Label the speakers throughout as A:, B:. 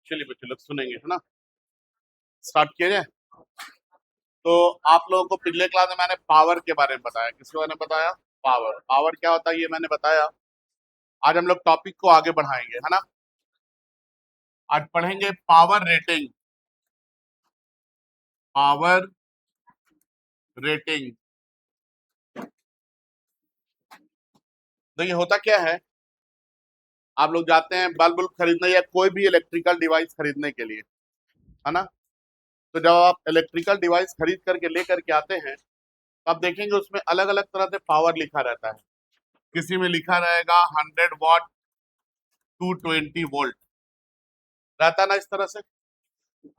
A: चलिए बच्चे लोग सुनेंगे, है ना। स्टार्ट किया जाए। तो आप लोगों को पिछले क्लास में मैंने पावर के बारे में बताया। किसके बारे में बताया? पावर। पावर क्या होता है ये मैंने बताया। आज हम लोग टॉपिक को आगे बढ़ाएंगे, है ना। आज पढ़ेंगे पावर रेटिंग। Power rating. देखिए होता क्या है, आप लोग जाते हैं बल्ब बुल्ब खरीदने या कोई भी इलेक्ट्रिकल डिवाइस खरीदने के लिए, है ना। तो जब आप इलेक्ट्रिकल डिवाइस खरीद करके लेकर के आते हैं तो आप देखेंगे उसमें अलग अलग तरह से पावर लिखा रहता है। किसी में लिखा रहेगा 100 वॉट 220 वोल्ट, रहता ना इस तरह से,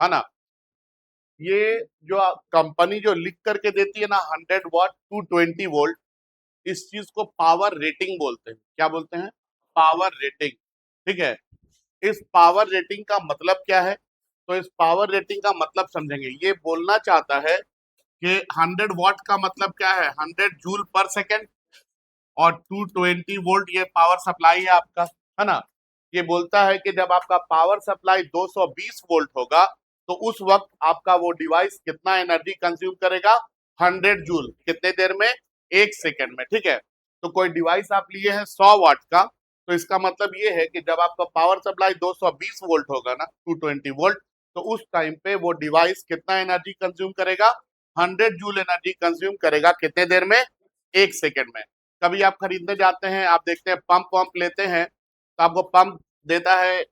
A: है ना। ये जो कंपनी जो लिख करके देती है ना 100 वॉट 220 वोल्ट, इस चीज को पावर रेटिंग बोलते हैं। क्या बोलते हैं? Power rating. ठीक है। इस पावर रेटिंग का मतलब क्या है? तो इस पावर रेटिंग का मतलब समझेंगे। ये बोलना चाहता है कि 100 वॉट का मतलब क्या है? 100 जूल पर सेकेंड। और 220 वोल्ट ये पावर सप्लाई है आपका, है ना। ये बोलता है कि जब आपका पावर सप्लाई 220 वोल्ट होगा तो उस वक्त आपका वो डिवाइस कितना एनर्जी कंज्यूम करेगा? 100 जूल। कितने देर में? 1 सेकंड में। ठीक है। तो कोई डिवाइस आप लिए हैं 100 वाट का, तो इसका मतलब ये है कि जब आपका पावर सप्लाई 220 वोल्ट होगा ना 220 वोल्ट, तो उस टाइम पे वो डिवाइस कितना एनर्जी कंज्यूम करेगा? 100 जूल एनर्जी कंज्यूम करेगा। कितने देर में? 1 सेकंड में। कभी आप खरीदने जाते हैं, आप देखते हैं पंप वंप लेते हैं तो आपको पंप देता है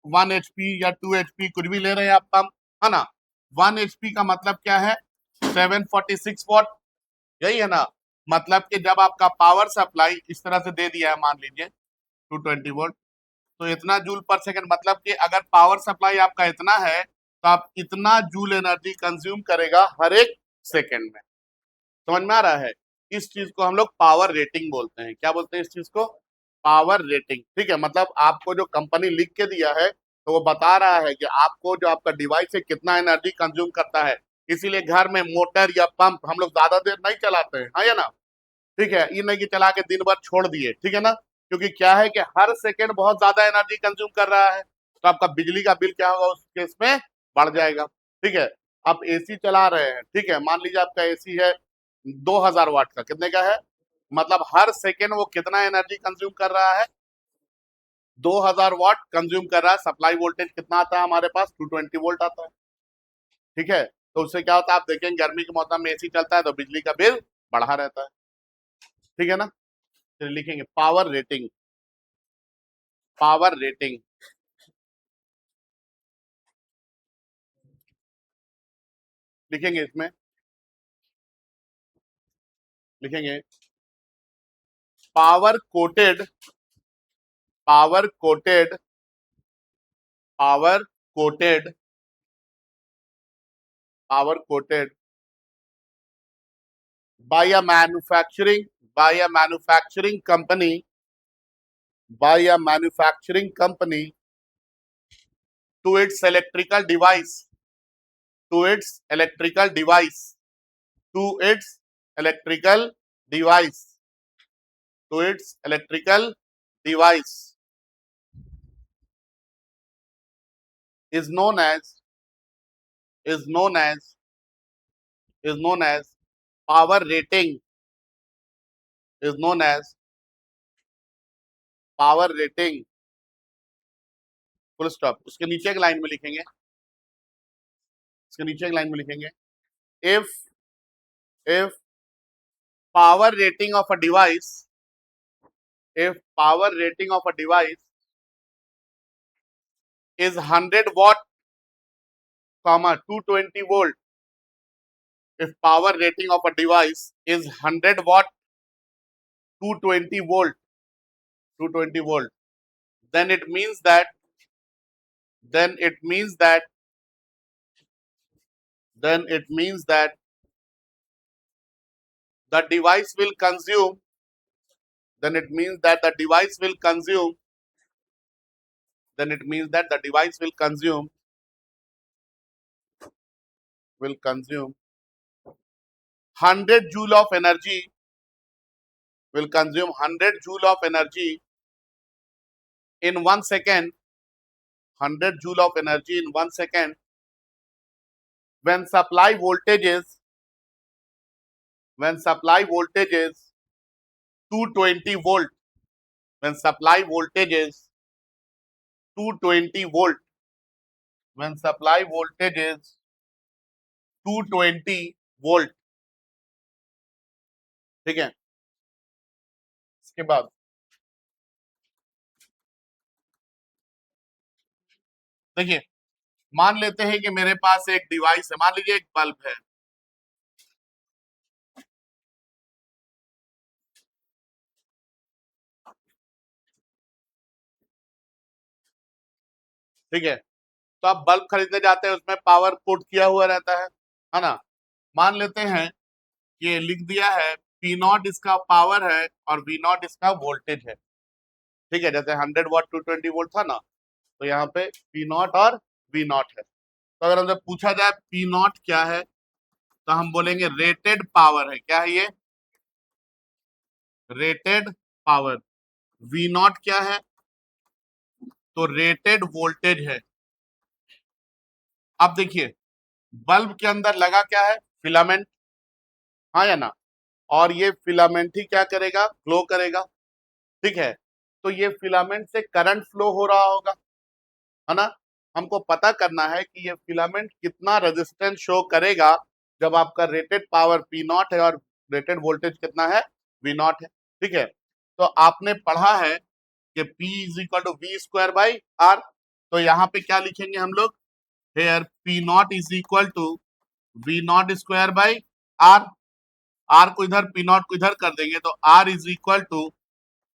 A: 1 HP या 2 HP, कुछ भी ले रहे हैं आप पंप, है ना। 1 HP का मतलब क्या है? 746 वॉट। यही है ना। मतलब कि जब आपका पावर सप्लाई इस तरह से दे दिया है, मान लीजिए 220 वोल्ट, तो इतना जूल पर सेकंड, मतलब कि अगर पावर सप्लाई आपका इतना है तो आप इतना जूल एनर्जी कंज्यूम करेगा हर एक सेकंड में। समझ में आ रहा है? इस चीज को हम लोग पावर रेटिंग बोलते हैं। क्या बोलते हैं इस चीज को? Power rating. ठीक है। मतलब आपको जो कंपनी लिख के दिया है तो वो बता रहा है कि आपको जो आपका डिवाइस है कितना एनर्जी कंज्यूम करता है। इसीलिए घर में मोटर या पंप हम लोग ज्यादा देर नहीं चलाते हैं, हाँ या ना। ठीक है। ये नहीं कि चला के दिन भर छोड़ दिए, ठीक है ना। क्योंकि क्या है कि हर सेकेंड बहुत ज्यादा एनर्जी कंज्यूम कर रहा है, तो आपका बिजली का बिल क्या होगा उस केस में? बढ़ जाएगा। ठीक है। आप एसी चला रहे हैं, ठीक है, मान लीजिए आपका एसी है 2000 वाट का। कितने का है? मतलब हर सेकेंड वो कितना एनर्जी कंज्यूम कर रहा है? 2000 वाट कंज्यूम कर रहा है। सप्लाई वोल्टेज कितना आता है हमारे पास? 220 वोल्ट आता है। ठीक है। तो उससे क्या होता है, आप देखेंगे गर्मी के मौसम में एसी चलता है तो बिजली का बिल बढ़ा रहता है। ठीक है ना। फिर लिखेंगे पावर रेटिंग। पावर रेटिंग लिखेंगे इसमें, लिखेंगे power coated, power coated, power coated, power coated by a manufacturing, by a manufacturing company, by a manufacturing company to its electrical device, to its electrical device, to its electrical device, to its electrical device is known as, is known as, is known as power rating, is known as power rating, full stop. उसके नीचे एक line में लिखेंगे, इसके नीचे एक line में लिखेंगे if power rating of a device, if power rating of a device is 100 watt comma 220 volt, if power rating of a device is 100 watt 220 volt, 220 volt, then it means that, then it means that, then it means that the device will consume, then it means that the device will consume, then it means that the device will consume, will consume 100 joule of energy, will consume 100 joule of energy in 1 second, 100 joule of energy in 1 second when supply voltage is 220 volt, when supply voltage is 220 volt, when supply voltage is 220 volt, ठीक है। इसके बाद देखिए, मान लेते हैं कि मेरे पास एक डिवाइस है, मान लीजिए एक बल्ब है, ठीक है। तो आप बल्ब खरीदने जाते हैं, उसमें पावर पुट किया हुआ रहता है ना। मान लेते हैं कि लिख दिया है पी नॉट इसका पावर है और वी नॉट इसका वोल्टेज है, ठीक है। जैसे 100 वॉट 220 वोल्ट था ना, तो यहाँ पे पी नॉट और वी नॉट है। तो अगर हमसे पूछा जाए पी नॉट क्या है, तो हम बोलेंगे रेटेड पावर है। क्या है ये? Rated power. वी नॉट क्या है? तो रेटेड वोल्टेज है। अब देखिए, बल्ब के अंदर लगा क्या है? फिलामेंट, हाँ या ना। और ये फिलामेंट ही क्या करेगा? ग्लो करेगा, ठीक है। तो ये फिलामेंट से करंट फ्लो हो रहा होगा, है ना। हमको पता करना है कि ये फिलामेंट कितना रेजिस्टेंस शो करेगा जब आपका रेटेड पावर पी नॉट है और रेटेड वोल्टेज कितना है? वी नॉट है, ठीक है। तो आपने पढ़ा है कि P is equal to v square by r. तो यहाँ पे क्या लिखेंगे हम लोग? Here p naught is equal to v naught square by r. R को इधर, पी नॉट को इधर कर देंगे, तो r is equal to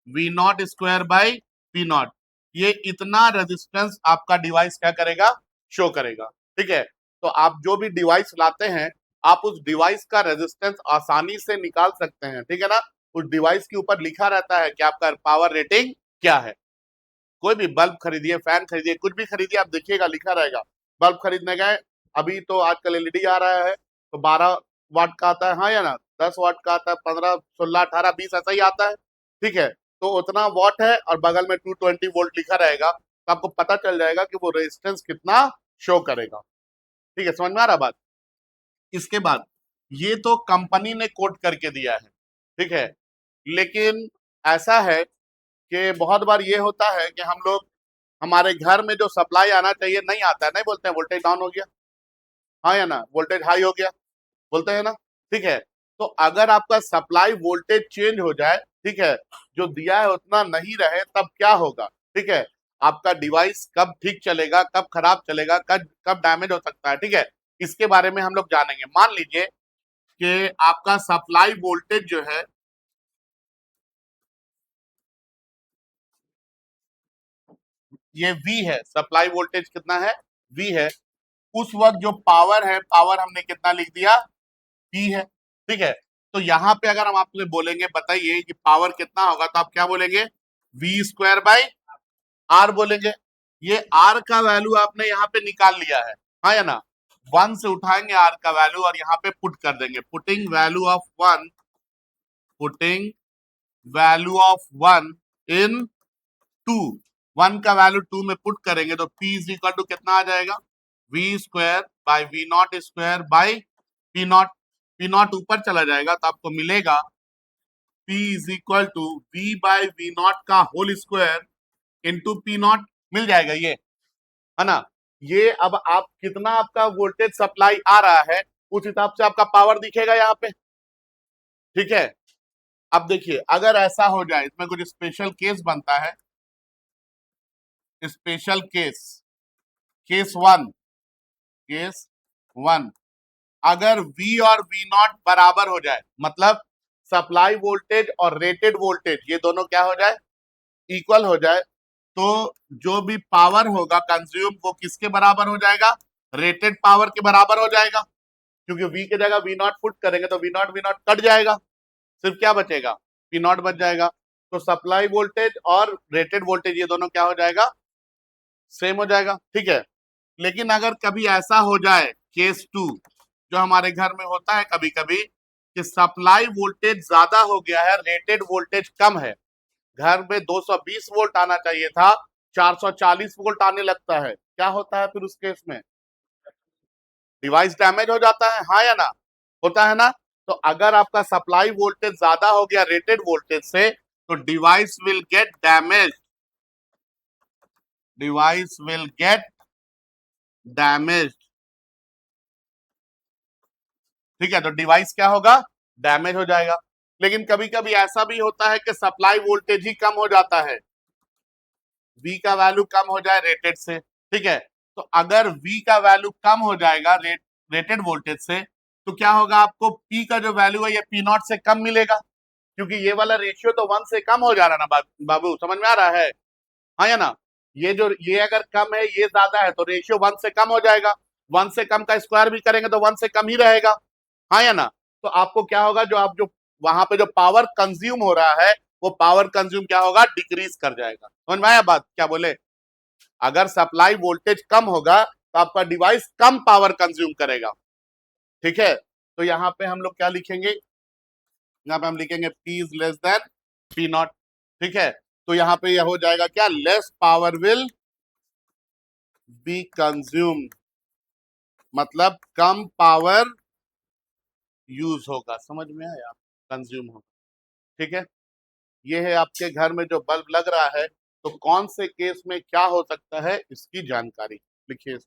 A: v naught square by p naught. ये इतना रेजिस्टेंस आपका डिवाइस क्या करेगा? शो करेगा, ठीक है। तो आप जो भी डिवाइस लाते हैं, आप उस डिवाइस का रेजिस्टेंस आसानी से निकाल सकते हैं, ठीक है ना। उस डिवाइस के ऊपर लिखा रहता है कि आपका पावर रेटिंग क्या है। कोई भी बल्ब खरीदिए, फैन खरीदिए, कुछ भी खरीदिए, आप देखिएगा लिखा रहेगा। बल्ब खरीदने गए, अभी तो आजकल एलईडी आ रहा है, तो 12 वाट का आता है, हाँ या ना, 10 वाट का आता है, 15 16 18 20 ऐसा ही आता है, ठीक है। तो उतना वाट है और बगल में 220 वोल्ट लिखा रहेगा, तो आपको पता चल जाएगा कि वो रेजिस्टेंस कितना शो करेगा, ठीक है। समझ में आ रहा बात? इसके बाद ये तो कंपनी ने कोट करके दिया है, ठीक है। लेकिन ऐसा है कि बहुत बार ये होता है कि हम लोग, हमारे घर में जो सप्लाई आना चाहिए नहीं आता है, नहीं बोलते हैं वोल्टेज डाउन हो गया, हाँ या ना, वोल्टेज हाई हो गया, बोलते हैं ना, ठीक है। तो अगर आपका सप्लाई वोल्टेज चेंज हो जाए, ठीक है, जो दिया है उतना नहीं रहे, तब क्या होगा, ठीक है। आपका डिवाइस कब ठीक चलेगा, कब खराब चलेगा, कब कब डैमेज हो सकता है, ठीक है। इसके बारे में हम लोग जानेंगे। मान लीजिए कि आपका सप्लाई वोल्टेज जो है, ये V है, सप्लाई वोल्टेज कितना है? V है। उस वक्त जो पावर है, पावर हमने कितना लिख दिया? P है, ठीक है। तो यहाँ पे अगर हम आपसे बोलेंगे बताइए कि पावर कितना होगा, तो आप क्या बोलेंगे? वी स्क्वायर बाई आर बोलेंगे। ये आर का वैल्यू आपने यहाँ पे निकाल लिया है, हाँ या ना। 1 से उठाएंगे आर का वैल्यू और यहाँ पे पुट कर देंगे, putting value of 1, putting value of 1 इन 2, 1 का वैल्यू 2 में पुट करेंगे तो P इज इक्वल टू कितना आ जाएगा? V square by v naught square by p naught. P naught ऊपर चला जाएगा तो आपको मिलेगा P is equal to v by v naught का whole square into p naught, मिल जाएगा ये, है ना। ये अब आप कितना आपका वोल्टेज सप्लाई आ रहा है, उस हिसाब से आपका पावर दिखेगा यहाँ पे, ठीक है। अब देखिए, अगर ऐसा हो जाए, इसमें कुछ स्पेशल केस बनता है, स्पेशल केस, केस 1, केस 1, अगर V और V नॉट बराबर हो जाए, मतलब सप्लाई वोल्टेज और रेटेड वोल्टेज ये दोनों क्या हो जाए? इक्वल हो जाए, तो जो भी पावर होगा कंज्यूम, वो किसके बराबर हो जाएगा? रेटेड पावर के बराबर हो जाएगा। क्योंकि V की जगह V नॉट पुट करेंगे तो V नॉट कट जाएगा, सिर्फ क्या बचेगा? P नॉट बच जाएगा। तो सप्लाई वोल्टेज और रेटेड वोल्टेज ये दोनों क्या हो जाएगा? सेम हो जाएगा, ठीक है। लेकिन अगर कभी ऐसा हो जाए, केस 2, जो हमारे घर में होता है कभी कभी, कि सप्लाई वोल्टेज ज्यादा हो गया है, रेटेड वोल्टेज कम है, घर में 220 वोल्ट आना चाहिए था, 440 वोल्ट आने लगता है, क्या होता है फिर उस केस में? डिवाइस डैमेज हो जाता है, हाँ या ना? होता है ना? तो अगर आपका सप्लाई वोल्टेज ज्यादा हो गया रेटेड वोल्टेज से, तो device will get damage, device will get damage. ठीक है, तो डिवाइस क्या होगा? डैमेज हो जाएगा। लेकिन कभी कभी ऐसा भी होता है कि सप्लाई वोल्टेज ही कम हो जाता है, V का वैल्यू कम हो जाए रेटेड से। ठीक है, तो अगर V का वैल्यू कम हो जाएगा रेटेड वोल्टेज से, तो क्या होगा? आपको P का जो वैल्यू है ये P नॉट से कम मिलेगा, क्योंकि ये वाला रेशियो तो 1 से कम हो जा रहा है ना बाबू, समझ में आ रहा है? हाँ या ना? ये अगर कम है, ये ज्यादा है, तो रेशियो 1 से कम हो जाएगा। 1 से कम का स्क्वायर भी करेंगे तो 1 से कम ही रहेगा, हाँ या ना? तो आपको क्या होगा, जो वहां पे जो पावर कंज्यूम हो रहा है, वो पावर कंज्यूम क्या होगा? डिक्रीज कर जाएगा। समझ में आया बात क्या बोले? अगर सप्लाई वोल्टेज कम होगा तो आपका डिवाइस कम पावर कंज्यूम करेगा। ठीक है, तो यहाँ पे हम लोग क्या लिखेंगे? यहाँ पे हम लिखेंगे P is less than P not. ठीक है, तो यहाँ पे यह हो जाएगा क्या? Less power will be consumed, मतलब कम पावर यूज होगा। समझ में आया? कंज्यूम होगा। ठीक है, ये है आपके घर में जो बल्ब लग रहा है, तो कौन से केस में क्या हो सकता है इसकी जानकारी लिखिए।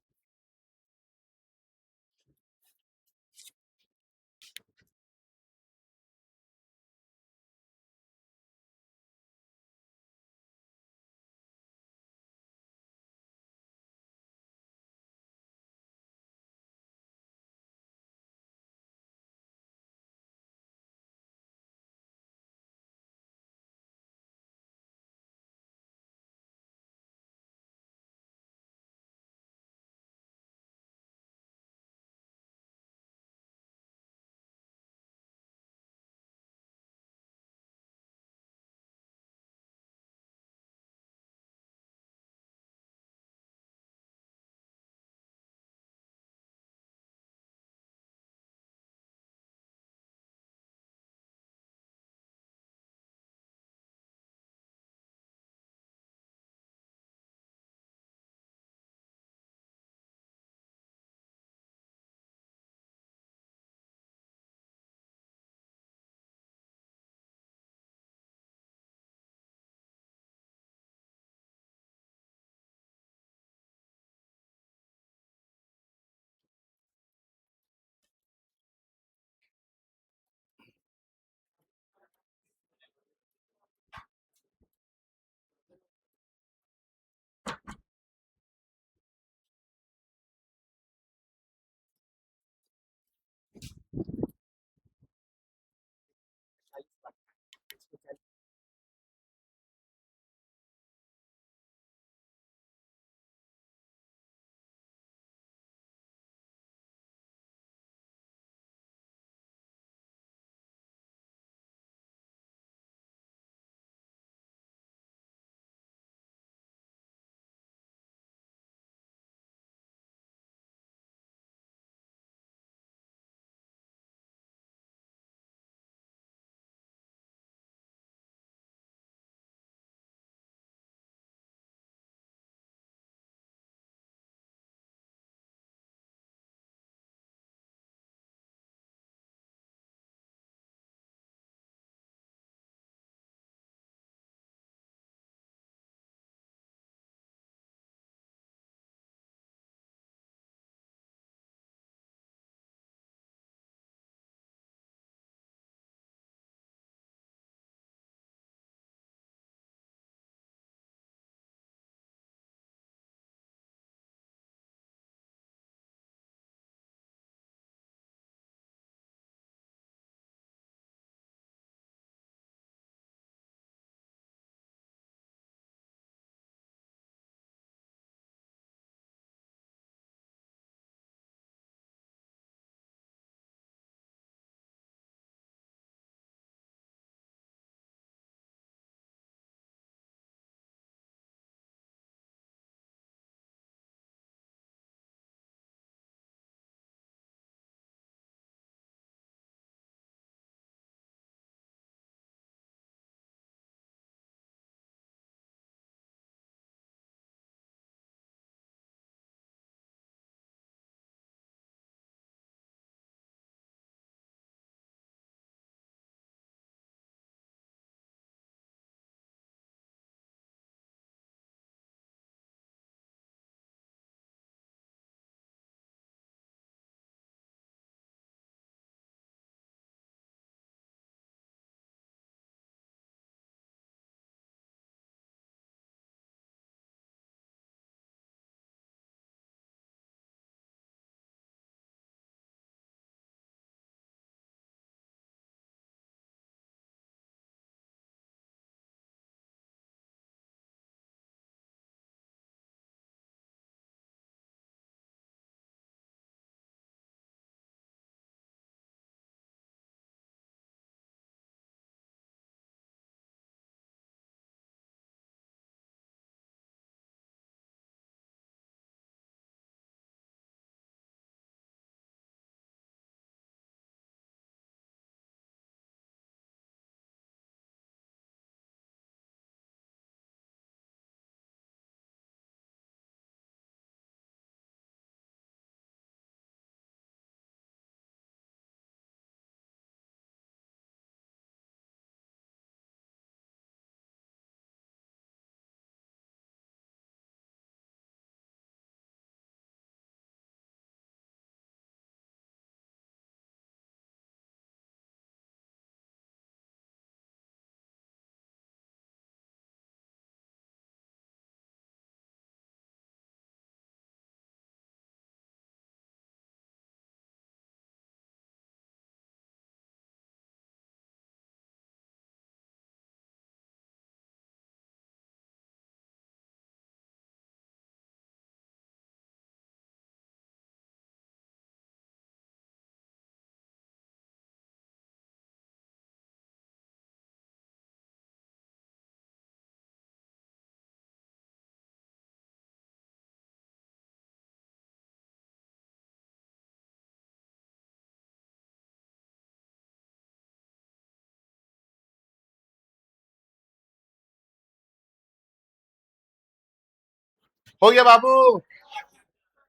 A: हो गया बाबू।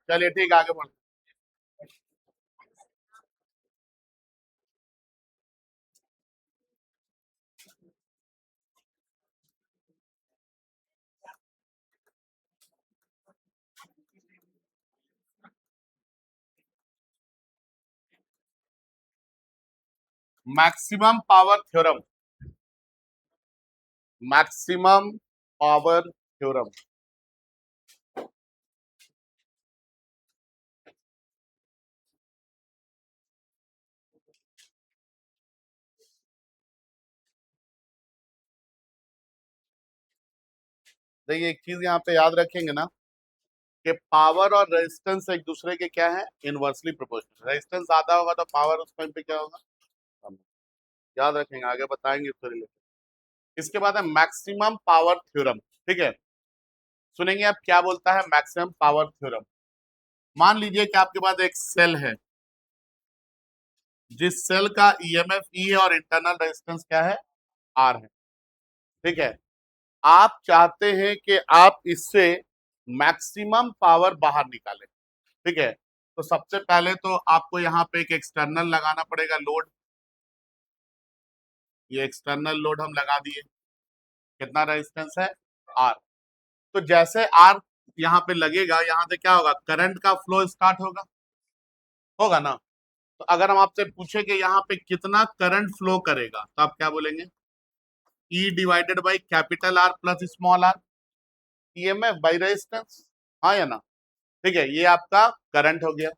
A: चलिए ठीक है, आगे बढ़। Maximum power theorem. Maximum power theorem. देखिए एक चीज यहाँ पे याद रखेंगे ना, कि पावर और रेजिस्टेंस एक दूसरे के क्या है, इनवर्सली प्रोपोर्शनल। रेजिस्टेंस ज्यादा होगा तो पावर उस टाइम पे क्या होगा, कम। याद रखेंगे, आगे बताएंगे इससे रिलेटेड। इसके बाद है मैक्सिमम पावर थ्योरम। ठीक है, सुनेंगे आप क्या बोलता है मैक्सिमम पावर थ्योरम। मान लीजिए कि आपके पास एक सेल है, जिस सेल का ईएमएफ ई है और इंटरनल रेजिस्टेंस क्या है, आर है। ठीक है, आप चाहते हैं कि आप इससे मैक्सिमम पावर बाहर निकालें। ठीक है, तो सबसे पहले तो आपको यहाँ पे एक एक्सटर्नल लगाना पड़ेगा लोड। ये एक्सटर्नल लोड हम लगा दिए। कितना रेजिस्टेंस है, आर। तो जैसे आर यहाँ पे लगेगा, यहाँ से क्या होगा, करंट का फ्लो स्टार्ट होगा, होगा ना। तो अगर हम आपसे पूछे कि यहाँ पे कितना करंट फ्लो करेगा, तो आप क्या बोलेंगे, e divided by capital r plus small r, EMF by resistance. हाँ या ना। ठीक है, ये आपका करंट हो गया।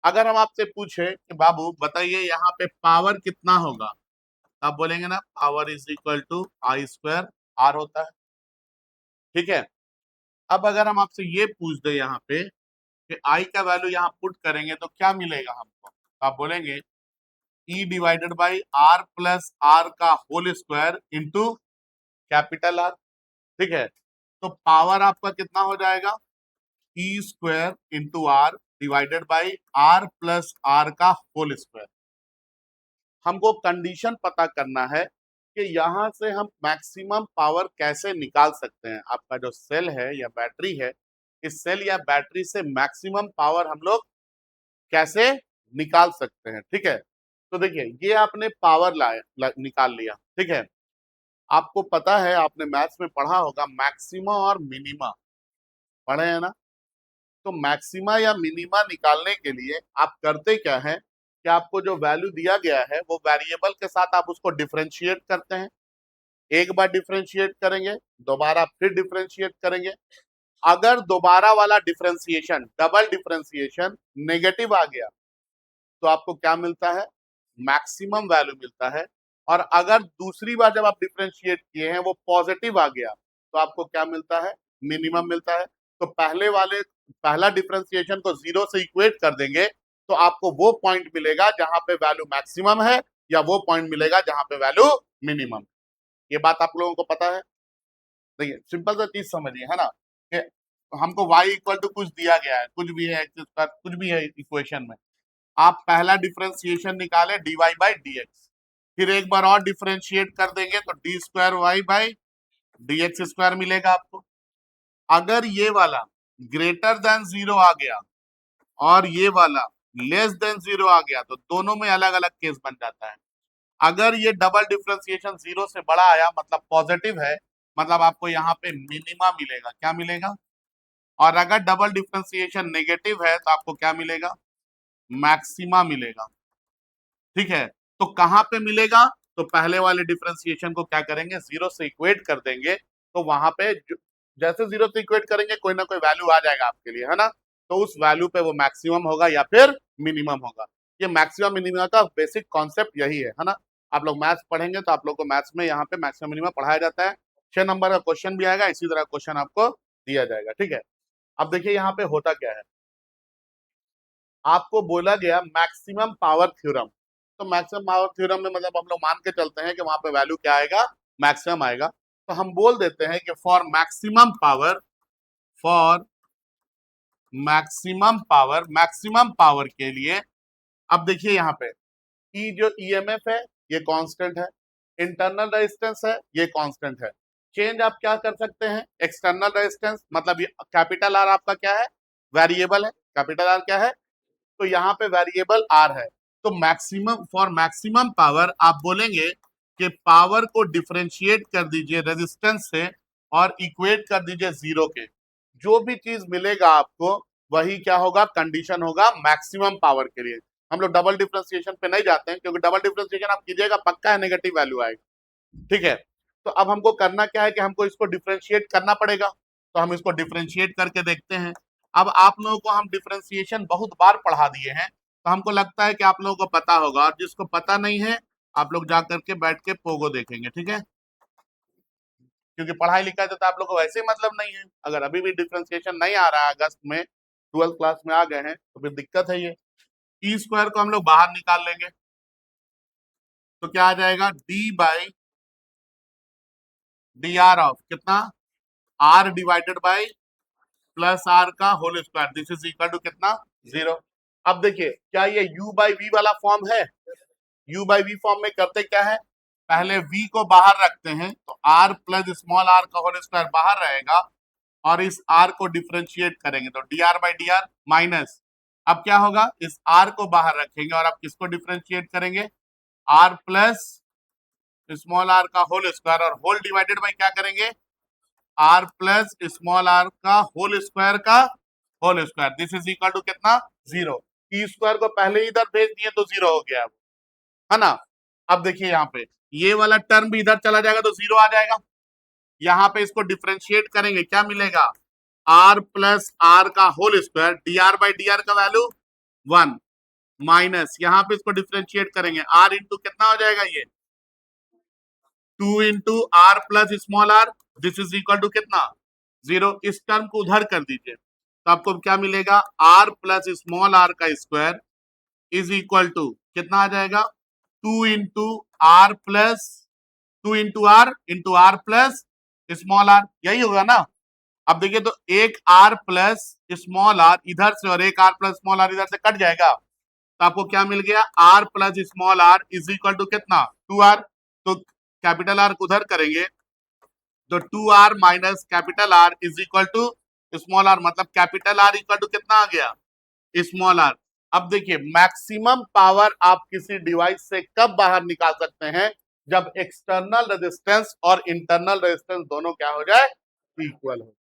A: अगर हम आपसे पूछे कि बाबू बताइए यहाँ पे पावर कितना होगा, तो आप बोलेंगे ना power is equal to i square r होता है। ठीक है, अब अगर हम आपसे ये पूछ दे यहाँ पे कि आई का वैल्यू यहाँ पुट करेंगे तो क्या मिलेगा हमको, तो आप बोलेंगे e divided by r plus r का whole square into capital r. ठीक है, तो पावर आपका कितना हो जाएगा, e square into r divided by r plus r का होल स्क्वायर। हमको कंडीशन पता करना है कि यहाँ से हम मैक्सिमम पावर कैसे निकाल सकते हैं। आपका जो सेल है या बैटरी है, इस सेल या बैटरी से मैक्सिमम पावर हम लोग कैसे निकाल सकते हैं। ठीक है, तो देखिए ये आपने पावर निकाल लिया। ठीक है, आपको पता है, आपने मैथ्स में पढ़ा होगा मैक्सिमा और मिनिमा, पढ़े हैं ना। तो मैक्सिमा या मिनिमा निकालने के लिए आप करते क्या है, कि आपको जो वैल्यू दिया गया है वो वेरिएबल के साथ आप उसको डिफरेंशिएट करते हैं। एक बार डिफरेंशिएट करेंगे, दोबारा फिर डिफरेंशिएट करेंगे। अगर दोबारा वाला डिफरेंशिएशन, डबल डिफरेंशिएशन नेगेटिव आ गया, तो आपको क्या मिलता है, मैक्सिमम वैल्यू मिलता है। और अगर दूसरी बार जब आप डिफरेंशिएट किए हैं वो पॉजिटिव आ गया, तो आपको क्या मिलता है, मिनिमम मिलता है। तो पहला डिफरेंशिएशन को जीरो से इक्वेट कर देंगे, तो आपको वो पॉइंट मिलेगा जहां पे वैल्यू मैक्सिमम है, या वो पॉइंट मिलेगा जहां पे वैल्यू मिनिमम। ये बात आप लोगों को पता है। देखिए सिंपल सा चीज समझिए, है ना, कि हमको y इक्वल टू कुछ दिया गया है, कुछ भी है एक्स स्क्वायर, कुछ भी है इक्वेशन में। आप पहला डिफरेंशिएशन निकाले dy बाई dx, फिर एक बार और डिफरेंशिएट कर देंगे तो d square y by d x square मिलेगा आपको। अगर ये वाला ग्रेटर देन जीरो आ गया और ये वाला लेस देन जीरो आ गया, तो दोनों में अलग अलग केस बन जाता है। अगर ये डबल डिफरेंशिएशन जीरो से बड़ा आया, मतलब पॉजिटिव है, मतलब आपको यहाँ पे मिनिमा मिलेगा। क्या मिलेगा, और अगर डबल डिफरेंशिएशन नेगेटिव है तो आपको क्या मिलेगा, मैक्सिमा मिलेगा। ठीक है, तो कहां पे मिलेगा, तो पहले वाले डिफरेंशिएशन को क्या करेंगे, जीरो से इक्वेट कर देंगे। तो वहां पे जैसे जीरो से इक्वेट करेंगे कोई ना कोई वैल्यू आ जाएगा आपके लिए, है ना। तो उस वैल्यू पे वो मैक्सिमम होगा या फिर मिनिमम होगा। ये मैक्सिमम मिनिमम का बेसिक कॉन्सेप्ट यही है ना। आप लोग मैथ्स पढ़ेंगे तो आप लोग को मैथ्स में यहाँ पे मैक्सिमम मिनिमम पढ़ाया जाता है। 6 नंबर का क्वेश्चन भी आएगा, इसी तरह क्वेश्चन आपको दिया जाएगा। ठीक है, अब देखिए यहाँ पे होता क्या है, आपको बोला गया मैक्सिमम पावर थ्योरम। तो मैक्सिमम पावर थ्योरम में मतलब हम लोग मान के चलते हैं कि वहां पे वैल्यू क्या आएगा, मैक्सिमम आएगा। तो हम बोल देते हैं कि फॉर मैक्सिमम पावर के लिए, अब देखिए यहाँ पे ई जो ईएमएफ है ये कांस्टेंट है, इंटरनल रेजिस्टेंस है ये कांस्टेंट है। चेंज आप क्या कर सकते हैं, एक्सटर्नल रेजिस्टेंस, मतलब कैपिटल आर आपका क्या है, वेरिएबल है, कैपिटल आर क्या है, तो यहाँ पे वेरिएबल आर है। तो मैक्सिमम, फॉर मैक्सिमम पावर आप बोलेंगे कि पावर को डिफरेंशिएट कर दीजिए रेजिस्टेंस से और इक्वेट कर दीजिए जीरो के, जो भी चीज मिलेगा आपको वही क्या होगा, कंडीशन होगा मैक्सिमम पावर के लिए। हम लोग डबल डिफरेंशिएशन पे नहीं जाते हैं, क्योंकि डबल डिफरेंशिएशन आप कीजिएगा पक्का है नेगेटिव वैल्यू आएगा, ठीक है। तो अब हमको करना क्या है कि हमको इसको डिफरेंशिएट करना पड़ेगा, तो हम इसको डिफरेंशिएट करके देखते हैं। अब आप लोगों को हम डिफरेंशिएशन बहुत बार पढ़ा दिए हैं, तो हमको लगता है कि आप लोगों को पता होगा, और जिसको पता नहीं है आप लोग जा करके बैठ के पोगो देखेंगे, ठीक है, क्योंकि पढ़ाई लिखाई तो आप लोग को वैसे ही मतलब नहीं है। अगर अभी भी डिफरेंशिएशन नहीं आ रहा है, अगस्त में 12th क्लास में आ गए हैं, तो फिर दिक्कत है ये। ई स्क्वायर को हम लोग बाहर निकाल लेंगे, तो क्या आ जाएगा, d by d r of कितना, r divided by plus r का whole square, this is equal to कितना, जीरो। अब देखिए क्या ये u बाई वी वाला फॉर्म है, u बाई वी फॉर्म में करते क्या है, पहले v को बाहर रखते हैं, तो r प्लस स्मॉल r का होल स्क्वायर बाहर रहेगा, और इस r को डिफरेंशिएट करेंगे तो dr by d are minus, अब क्या होगा, इस r को बाहर रखेंगे और अब किसको डिफरेंशिएट करेंगे, r प्लस स्मॉल r का होल स्क्वायर, और होल डिवाइडेड बाई क्या करेंगे, आर प्लस स्मॉल आर का होल स्क्वायर का whole square, this is equal to कितना, जीरो। ई स्क्वायर को पहले ही इधर भेज दिए तो जीरो हो गया, है ना। अब देखिए यहाँ पे ये वाला टर्म भी इधर चला जाएगा तो जीरो आ जाएगा। यहाँ पे इसको डिफरेंशिएट करेंगे, क्या मिलेगा, आर प्लस आर का whole square, d r by d r का वैल्यू 1 माइनस, यहाँ पे इसको डिफरेंशिएट करेंगे, आर इंटू कितना हो जाएगा ये, 2 into r plus small r, this is equal to कितना, जीरो। इस टर्म को उधर कर दीजिए, तो आपको क्या मिलेगा, आर प्लस स्मॉल आर का स्क्वायर इज इक्वल टू कितना आ जाएगा, 2 into r plus, 2 into r plus small r, यही होगा ना। अब देखिए तो एक आर प्लस स्मॉल आर इधर से और एक आर प्लस स्मॉल आर इधर से कट जाएगा, तो आपको क्या मिल गया, r plus small r is equal to कितना, 2r, तो कैपिटल आर उधर करेंगे तो 2r minus capital r is equal to small r, मतलब कैपिटल आर इक्वल टू कितना आ गया, स्मॉल आर। अब देखिए मैक्सिमम पावर आप किसी डिवाइस से कब बाहर निकाल सकते हैं, जब एक्सटर्नल रेजिस्टेंस और इंटरनल रेजिस्टेंस दोनों क्या हो जाए, इक्वल हो।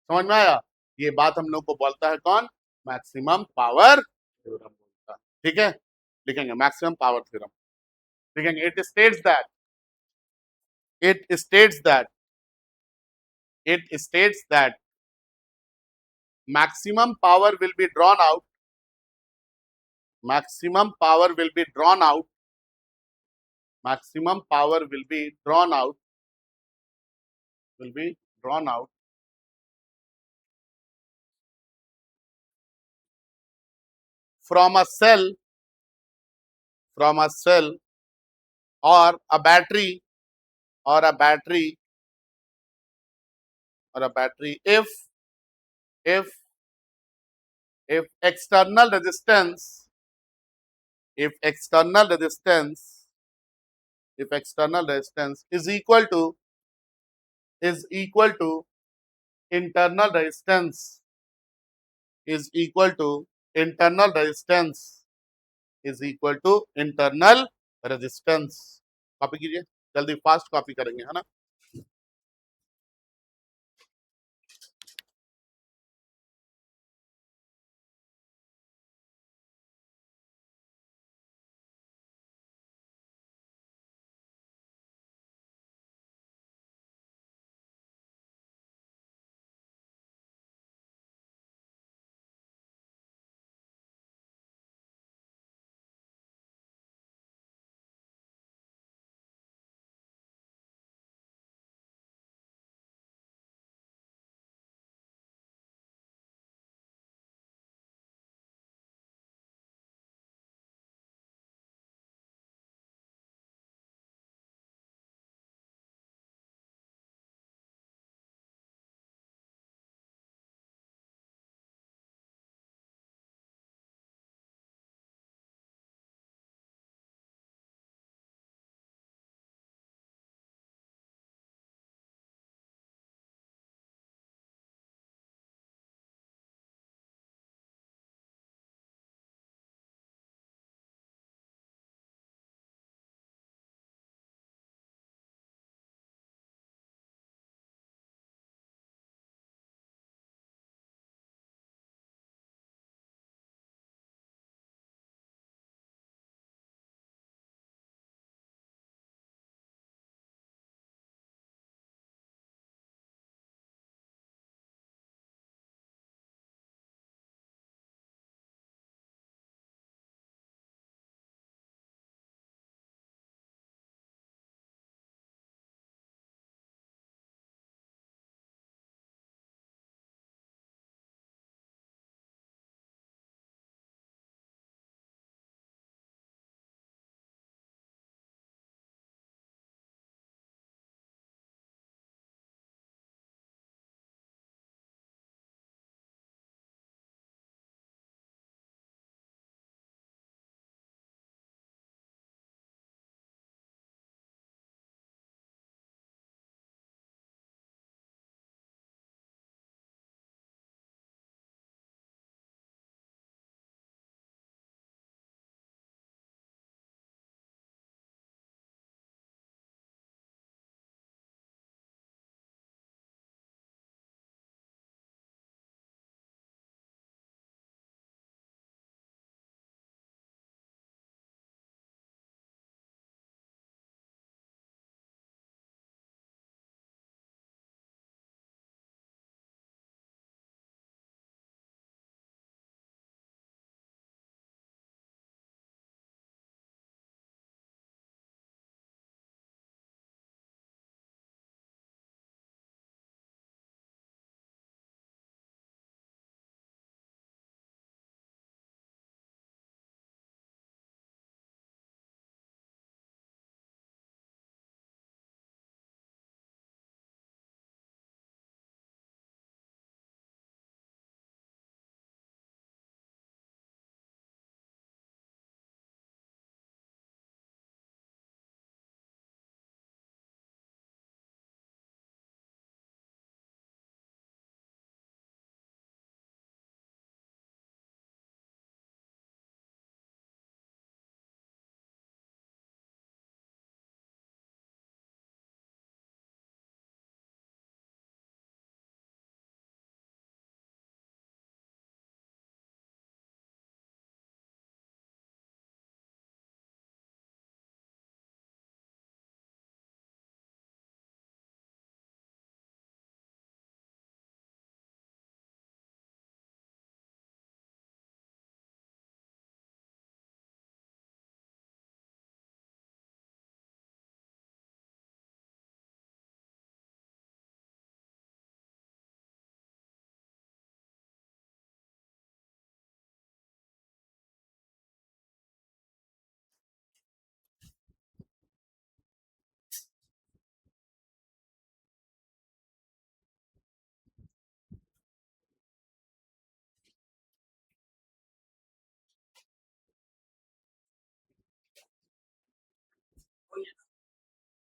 A: समझ में आया, ये बात हम लोग को बोलता है कौन, मैक्सिमम पावर थ्योरम बोलता है, ठीक है, लिखेंगे मैक्सिमम पावर थ्योरम, लिखेंगे it states that it states that maximum power will be drawn out, maximum power will be drawn out, maximum power will be drawn out, will be drawn out from a cell, from a cell or a battery, or a battery, or a battery if if external resistance, if external resistance, if external resistance is equal to internal resistance, is equal to internal resistance, is equal to internal resistance। Copy कीजिए जल्दी, fast copy करेंगे, है ना।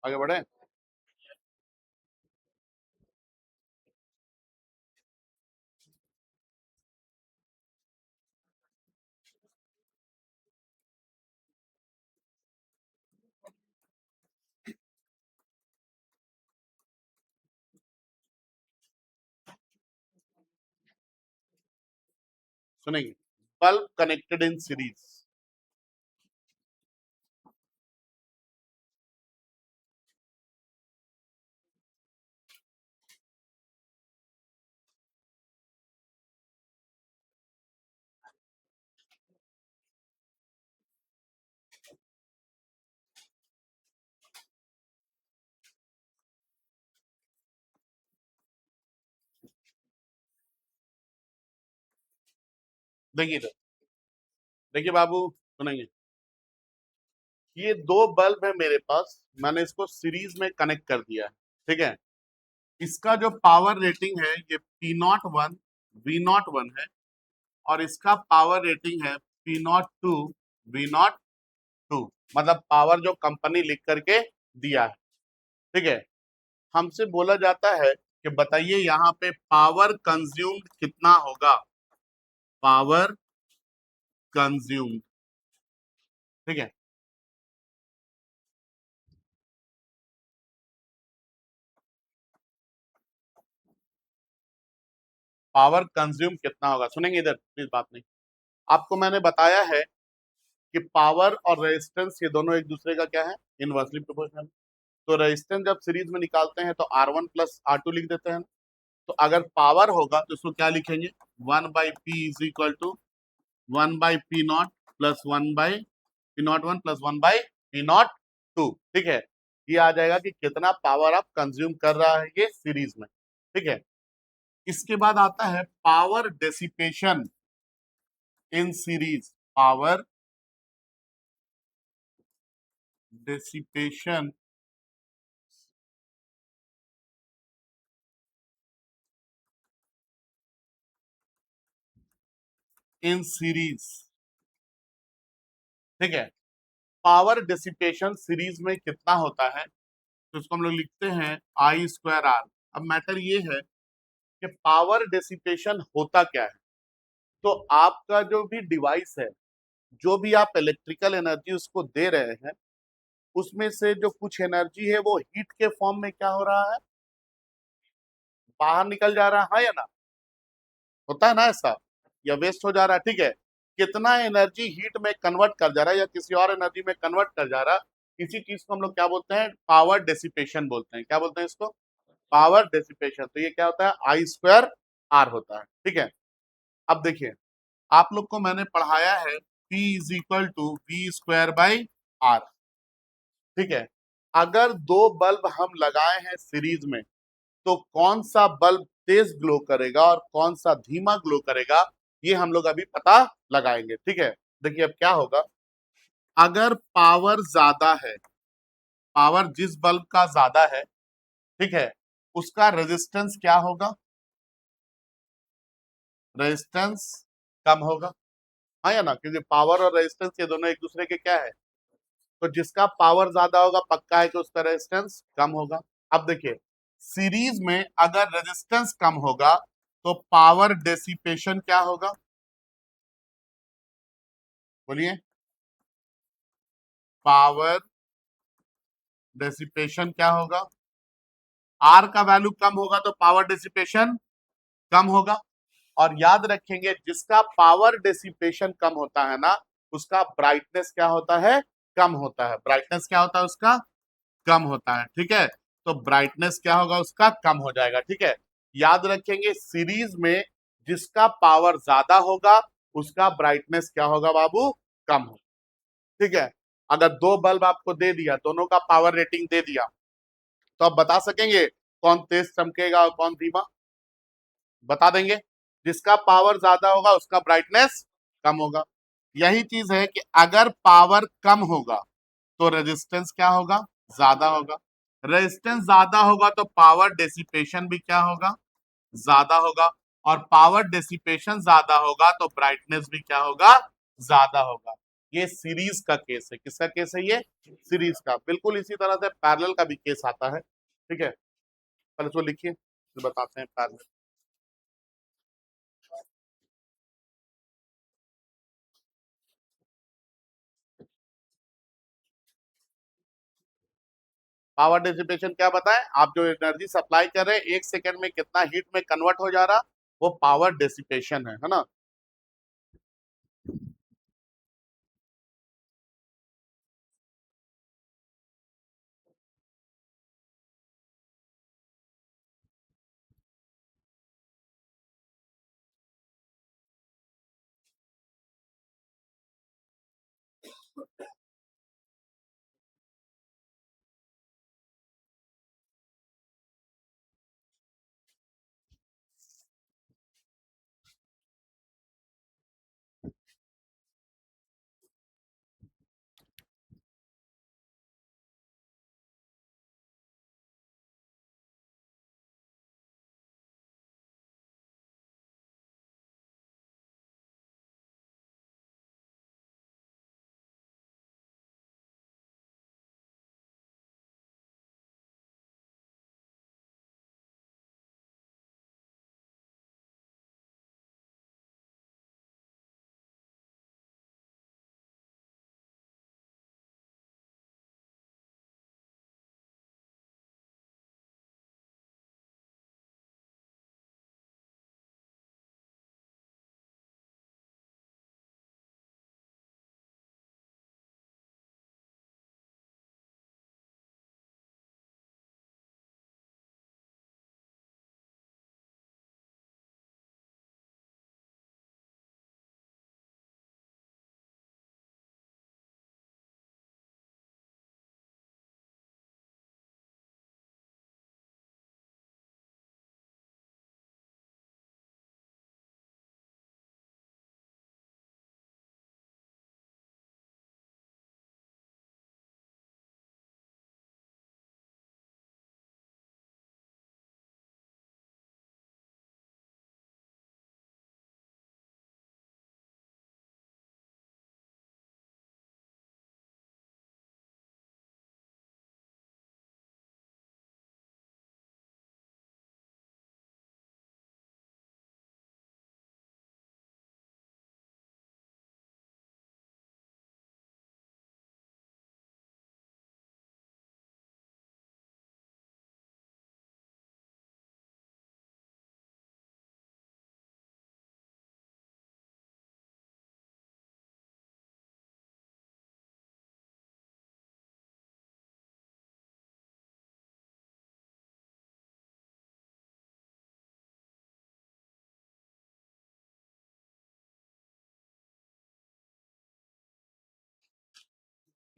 A: आगे बढ़े। सुनेंगे, bulb connected in series. देखिए इधर, देखिए बाबू, सुनेंगे, ये दो बल्ब है मेरे पास, मैंने इसको सीरीज में कनेक्ट कर दिया है, ठीक है। इसका जो पावर रेटिंग है ये P01 V01 है, और इसका पावर रेटिंग है P02 V02, मतलब पावर जो कंपनी लिख करके दिया है, ठीक है। हमसे बोला जाता है कि बताइए यहाँ पे पावर कंज्यूम्ड कितना होगा, पावर कंज्यूम्ड, ठीक है। पावर कंज्यूम कितना होगा, सुनेंगे इधर प्लीज, बात नहीं। आपको मैंने बताया है कि पावर और रेजिस्टेंस ये दोनों एक दूसरे का क्या है, इनवर्सली प्रोपोर्शनल। तो रेजिस्टेंस जब सीरीज में निकालते हैं तो R1 प्लस R2 लिख देते हैं। तो अगर पावर होगा तो इसको क्या लिखेंगे, 1/P is equal to 1/P0 plus 1/P01 plus 1/P02, ठीक है। ये आ जाएगा कि कितना पावर आप कंज्यूम कर रहा है ये सीरीज में, ठीक है। इसके बाद आता है power dissipation in series, power dissipation in series, ठीक है। पावर डिसिपेशन सीरीज में कितना होता है, तो इसको हम लोग लिखते हैं I²R। अब मैटर ये है कि पावर डिसिपेशन होता क्या है। तो आपका जो भी डिवाइस है, जो भी आप इलेक्ट्रिकल एनर्जी उसको दे रहे हैं, उसमें से जो कुछ एनर्जी है वो हीट के फॉर्म में क्या हो रहा है, बाहर निकल जा रहा है या ना, होता है ना ऐसा, या वेस्ट हो जा रहा है, ठीक है। कितना एनर्जी हीट में कन्वर्ट कर जा रहा है या किसी और एनर्जी में कन्वर्ट कर जा रहा है, इसी चीज को हम लोग क्या बोलते हैं, पावर डेसिपेशन बोलते हैं। क्या बोलते हैं इसको, पावर डेसिपेशन। तो ये क्या होता है, I²R होता है, ठीक है। अब देखिए, आप लोग को मैंने पढ़ाया है P is equal to V²/R, ठीक है। अगर दो बल्ब हम लगाए हैं सीरीज में, तो कौन सा बल्ब तेज ग्लो करेगा और कौन सा धीमा ग्लो करेगा, ये हम लोग अभी पता लगाएंगे, ठीक है। देखिए अब क्या होगा, अगर पावर ज्यादा है, पावर जिस बल्ब का ज्यादा है, ठीक है, उसका रेजिस्टेंस क्या होगा, रेजिस्टेंस कम होगा, हाँ या ना, क्योंकि पावर और रेजिस्टेंस ये दोनों एक दूसरे के क्या है। तो जिसका पावर ज्यादा होगा पक्का है कि उसका रेजिस्टेंस कम होगा। अब देखिए, सीरीज में अगर रेजिस्टेंस कम होगा तो पावर डेसिपेशन क्या होगा, बोलिए, पावर डेसिपेशन क्या होगा, आर का वैल्यू कम होगा तो पावर डेसिपेशन कम होगा। और याद रखेंगे, जिसका पावर डेसिपेशन कम होता है ना, उसका ब्राइटनेस क्या होता है, कम होता है। ब्राइटनेस क्या होता है उसका, कम होता है, ठीक है। तो ब्राइटनेस क्या होगा उसका, कम हो जाएगा, ठीक है। याद रखेंगे, सीरीज में जिसका पावर ज्यादा होगा उसका ब्राइटनेस क्या होगा बाबू, कम होगा, ठीक है। अगर दो बल्ब आपको दे दिया, दोनों का पावर रेटिंग दे दिया, तो आप बता सकेंगे कौन तेज चमकेगा और कौन धीमा, बता देंगे। जिसका पावर ज्यादा होगा उसका ब्राइटनेस कम होगा। यही चीज है कि अगर पावर कम होगा तो रेजिस्टेंस क्या होगा, ज्यादा होगा। रेजिस्टेंस ज्यादा होगा तो पावर डेसिपेशन भी क्या होगा, ज्यादा होगा। और पावर डेसिपेशन ज्यादा होगा तो ब्राइटनेस भी क्या होगा, ज्यादा होगा। ये सीरीज का केस है। किसका केस है ये? सीरीज का। बिल्कुल इसी तरह से पैरेलल का भी केस आता है। ठीक है, पहले इसको लिखिए, फिर बताते हैं पैरेलल। पावर डिसिपेशन क्या बताएं? आप जो एनर्जी सप्लाई कर रहे हैं 1 सेकंड में कितना हीट में कन्वर्ट हो जा रहा, वो पावर डिसिपेशन है ना।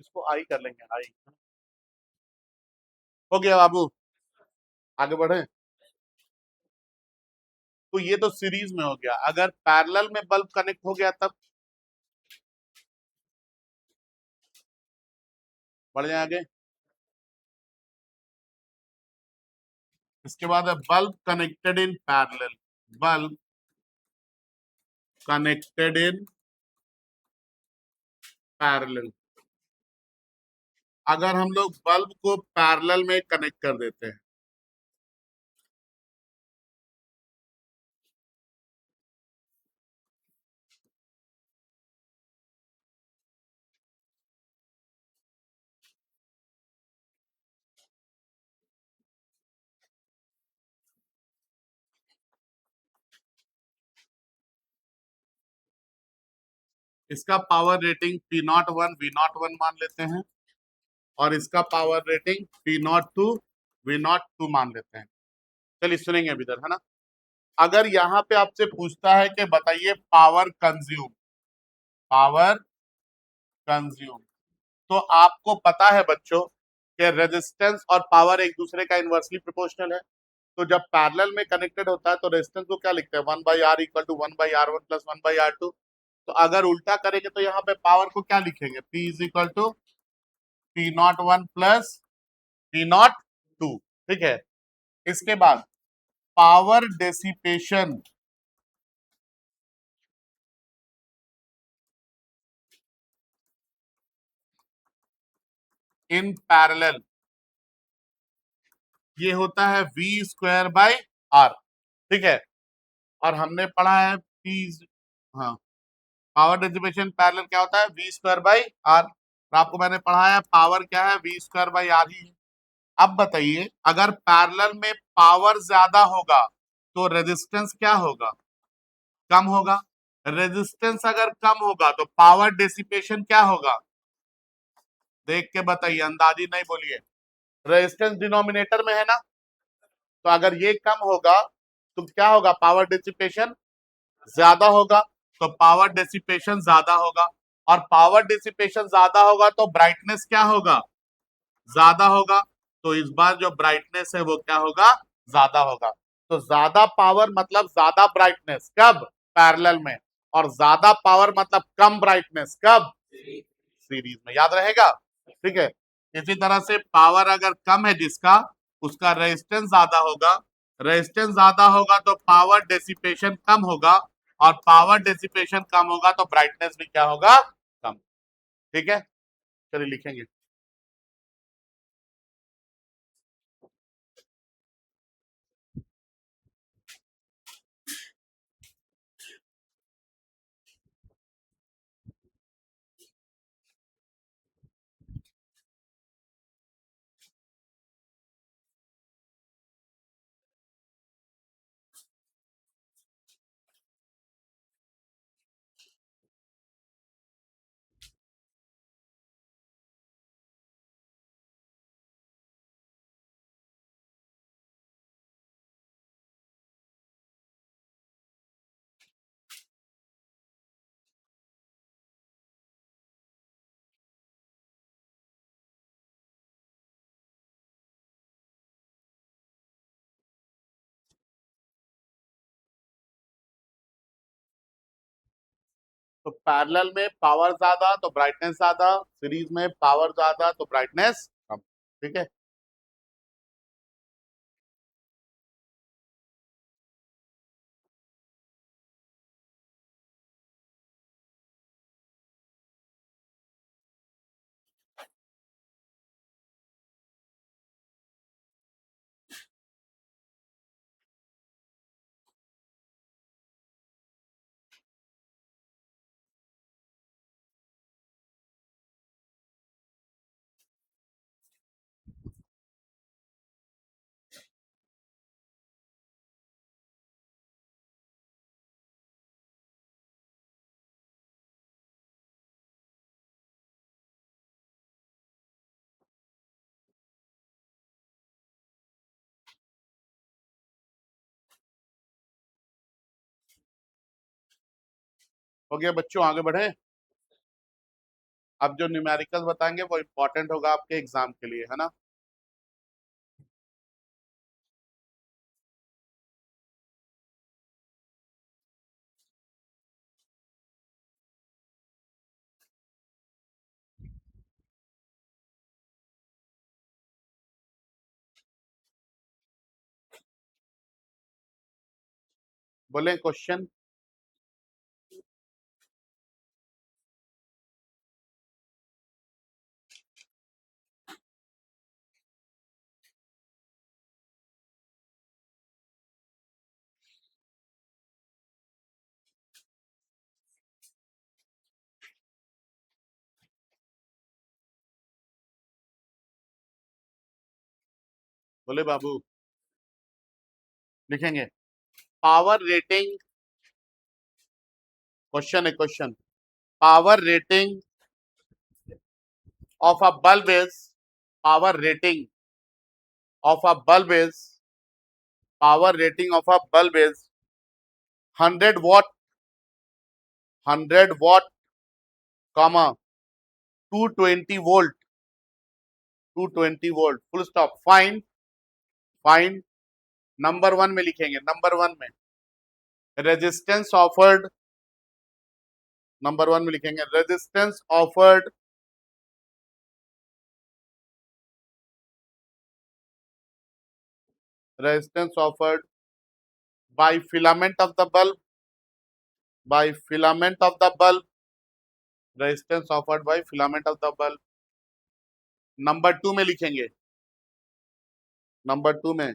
A: इसको आई कर लेंगे, आई। हो गया बाबू, आगे बढ़े। तो ये तो सीरीज में हो गया। अगर पैरेलल में बल्ब कनेक्ट हो गया तब बढ़ जाए आगे। इसके बाद है bulb connected in parallel. Bulb connected in parallel. अगर हम लोग बल्ब को पैरेलल में कनेक्ट कर देते हैं, इसका power rating p naught one v naught one मान लेते हैं, और इसका power rating p naught two v naught two मान लेते हैं। चलिए सुनेंगे अभी इधर, है ना। अगर यहाँ पे आपसे पूछता है कि बताइए पावर कंज्यूम, पावर कंज्यूम, तो आपको पता है बच्चों कि रेजिस्टेंस और पावर एक दूसरे का इनवर्सली प्रोपोर्शनल है। तो जब पैरेलल में कनेक्टेड होता है तो रेजिस्टेंस को क्या लिखते हैं? 1/R equal to 1/R1 plus 1/R2। तो अगर उल्टा करेंगे तो यहाँ पे पावर को क्या लिखेंगे? P is equal to P01 plus P02। ठीक है, इसके बाद पावर डेसिपेशन, इन पैरेलल, ये होता है v स्क्वायर बाय r, ठीक है। और हमने पढ़ा है p, हाँ, पावर डिसिपेशन पैरेलल क्या होता है, v स्क्वायर बाय r। आपको मैंने पढ़ाया पावर क्या है, v स्क्वायर बाय r ही है। अब बताइए, अगर पैरेलल में पावर ज्यादा होगा तो रेजिस्टेंस क्या होगा, कम होगा। रेजिस्टेंस अगर कम होगा तो पावर डिसिपेशन क्या होगा, देख के बताइए, अंदाजी नहीं बोलिए। रेजिस्टेंस डिनोमिनेटर में है ना, तो अगर ये कम होगा तो क्या होगा, पावर डिसिपेशन ज्यादा होगा, तो पावर डिसिपेशन ज्यादा होगा। और पावर डिसिपेशन ज्यादा होगा तो ब्राइटनेस क्या होगा, ज्यादा होगा। तो इस बार जो ब्राइटनेस है वो क्या होगा, ज्यादा होगा। तो ज्यादा पावर मतलब ज्यादा ब्राइटनेस कब, पैरेलल में। और ज्यादा पावर मतलब कम ब्राइटनेस कब, सीरीज में। याद रहेगा, ठीक है। इसी तरह से पावर अगर कम है जिसका, उसका रेजिस्टेंस ज्यादा होगा। रेजिस्टेंस ज्यादा होगा तो पावर डेसिपेशन कम होगा, और पावर डेसिपेशन कम होगा तो ब्राइटनेस भी क्या होगा, कम। ठीक है, चलिए लिखेंगे। तो पैरेलल में पावर ज्यादा तो ब्राइटनेस ज्यादा, सीरीज में पावर ज्यादा तो ब्राइटनेस कम। ठीक है, हो गया बच्चों, आगे बढ़े। अब जो न्यूमेरिकल बताएंगे वो इंपॉर्टेंट होगा आपके एग्जाम के लिए, है ना। बोले क्वेश्चन। बोले बाबू, लिखेंगे। पावर रेटिंग, क्वेश्चन है question. Power rating of a bulb is, power rating of a bulb is, power rating of a bulb is 100 watt, 100 watt, comma 220 volt, 220 volt, full stop. Fine, fine. Number one में लिखेंगे, number one में resistance offered, number one में लिखेंगे resistance offered resistance offered by filament of the bulb, by filament of the bulb, resistance offered by filament of the bulb. Number 2 में लिखेंगे, number 2 में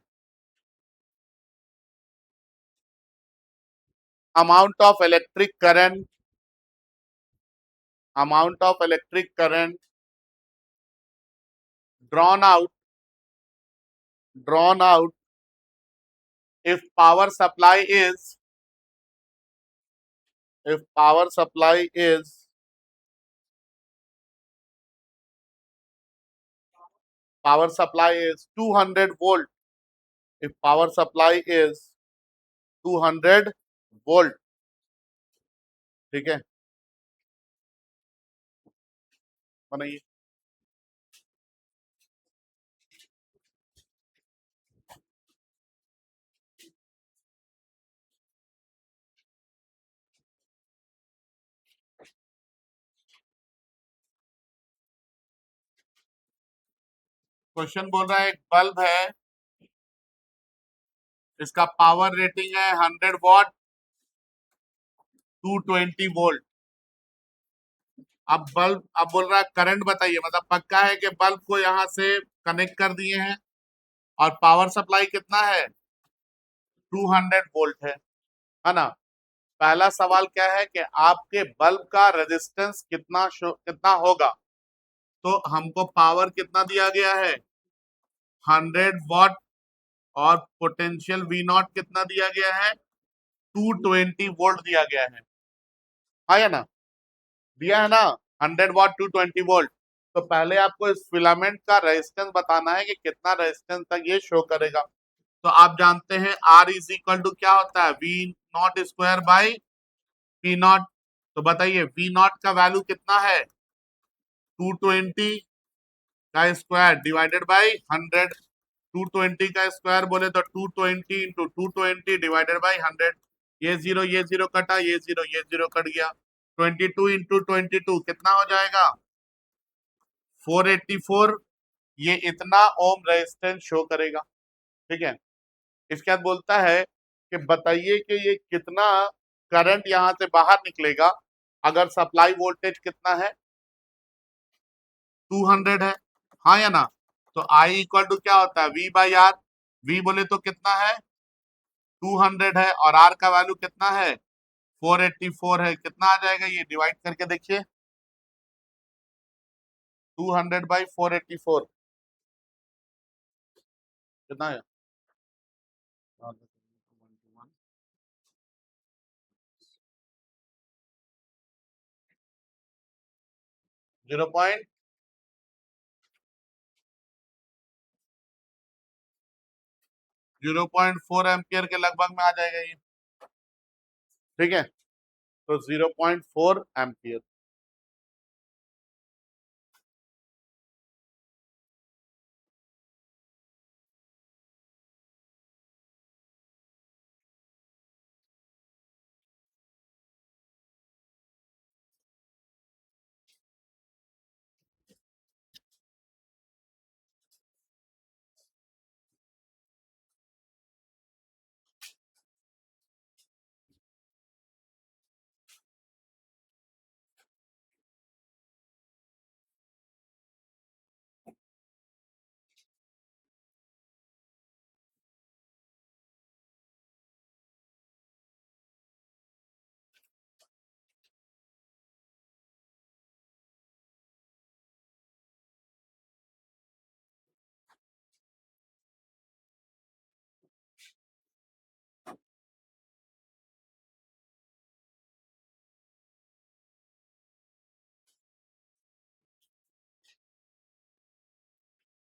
A: amount of electric current, amount of electric current drawn out, drawn out if power supply is, if power supply is, power supply is 200 volt, if power supply is 200 volt, ठीक है, बनाइए। Question बोल रहा है एक bulb है, इसका power rating है 100 वॉट, 220 वोल्ट। अब बोल रहा है करंट बताइए, मतलब पक्का है कि बल्ब को यहां से कनेक्ट कर दिए हैं और पावर सप्लाई कितना है, 200 वोल्ट है ना। पहला सवाल क्या है कि आपके बल्ब का रेजिस्टेंस कितना होगा। तो हमको पावर कितना दिया गया है, 100 वॉट, और पोटेंशियल वी नॉट कितना दिया गया है, 220 वोल्ट दिया गया है, हाँ या ना, दिया है ना, 100 वॉट 220 वोल्ट। तो पहले आपको इस फिलामेंट का रेजिस्टेंस बताना है कि कितना रेजिस्टेंस तक ये शो करेगा। तो आप जानते हैं आर इज इक्वल टू क्या होता है, v naught square by p naught. तो बताइए वी नॉट का वैल्यू कितना है, 220 का स्क्वायर डिवाइडेड बाई 100। 220 का स्क्वायर बोले तो 220 इंटू 220 डिवाइडेड बाई 100। ये जीरो कटा, ये जीरो कट गया। 22 इंटू 22 कितना हो जाएगा, 484। ये इतना ओम रेजिस्टेंस शो करेगा, ठीक है। इसके बाद बोलता है कि बताइए कि ये कितना करंट यहां से बाहर निकलेगा अगर सप्लाई वोल्टेज कितना है, 200 है, हाँ या ना। तो आई इक्वल टू क्या होता है, वी बाई आर। वी बोले तो कितना है, 200 है, और आर का वैल्यू कितना है, 484 है। कितना आ जाएगा, ये डिवाइड करके देखिए, 200/484 कितना है, 0.04 एम्पियर के लगभग में आ जाएगा ये, ठीक है। तो 0.4 एम्पियर।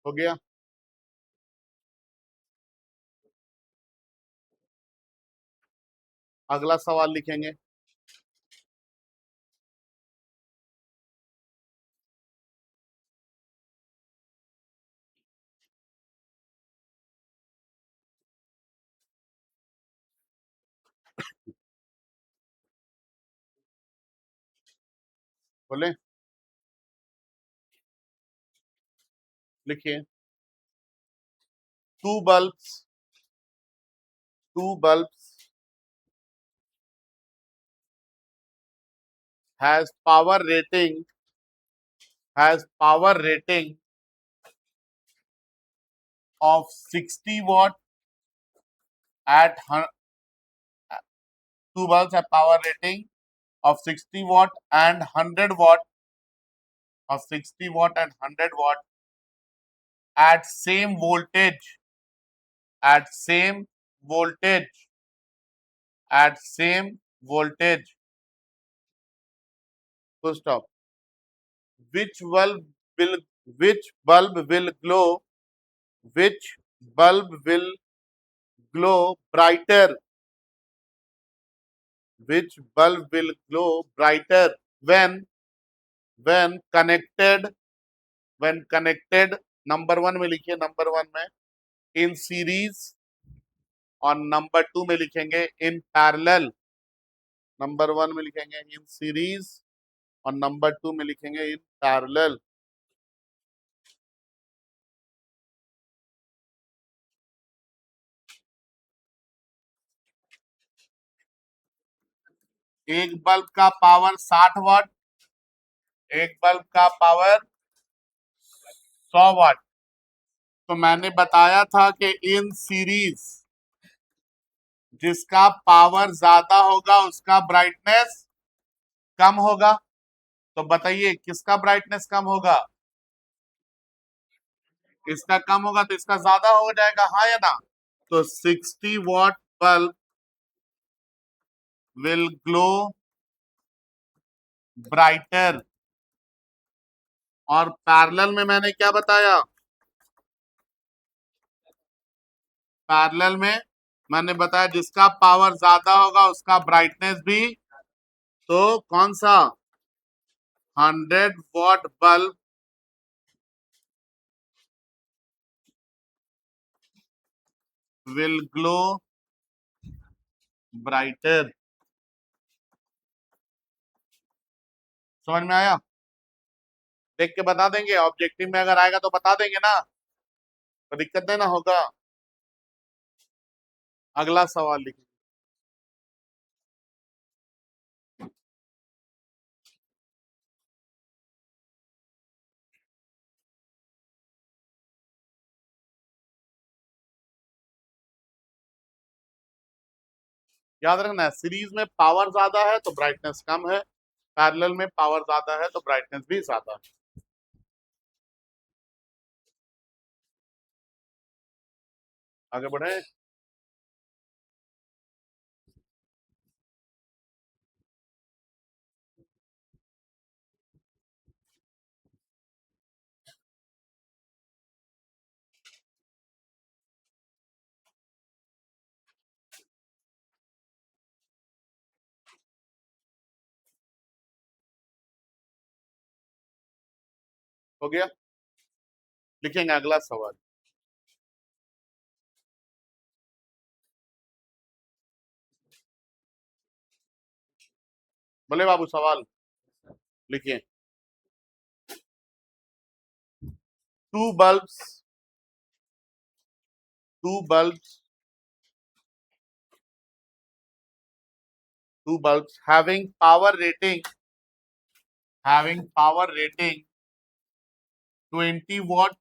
A: हो गया। अगला सवाल लिखेंगे, बोले, लिखिए। Two bulbs, two bulbs has power rating, has power rating of 60 watt at two bulbs have power rating of 60 watt and 100 watt of 60 watt and 100 watt at same voltage at same voltage at same voltage. Full stop. Which bulb will which bulb will glow? Which bulb will glow brighter? Which bulb will glow brighter when connected number one में लिखिए number one में in series और number two में लिखेंगे in parallel number one में लिखेंगे in series और number two में लिखेंगे इन पैरेलल एक बल्ब का पावर 60 वाट एक बल्ब का पावर 100 वाट तो मैंने बताया था कि इन सीरीज जिसका पावर ज्यादा होगा उसका ब्राइटनेस कम होगा तो बताइए किसका ब्राइटनेस कम होगा इसका कम होगा तो इसका ज्यादा हो जाएगा हाँ या ना तो 60 watt bulb will glow brighter और पैरेलल में मैंने क्या बताया पैरेलल में मैंने बताया जिसका पावर ज्यादा होगा उसका ब्राइटनेस भी तो कौन सा 100 watt bulb will glow brighter समझ में आया देख के बता देंगे ऑब्जेक्टिव में अगर आएगा तो बता देंगे ना तो दिक्कत नहीं ना होगा अगला सवाल लिखिए याद रखना है सीरीज में पावर ज्यादा है तो ब्राइटनेस कम है पैरेलल में पावर ज्यादा है तो ब्राइटनेस भी ज्यादा है आगे बढ़े हो गया लिखेंगे अगला सवाल बोले बाबू सवाल लिखिए two bulbs two bulbs two bulbs having power rating 20 watt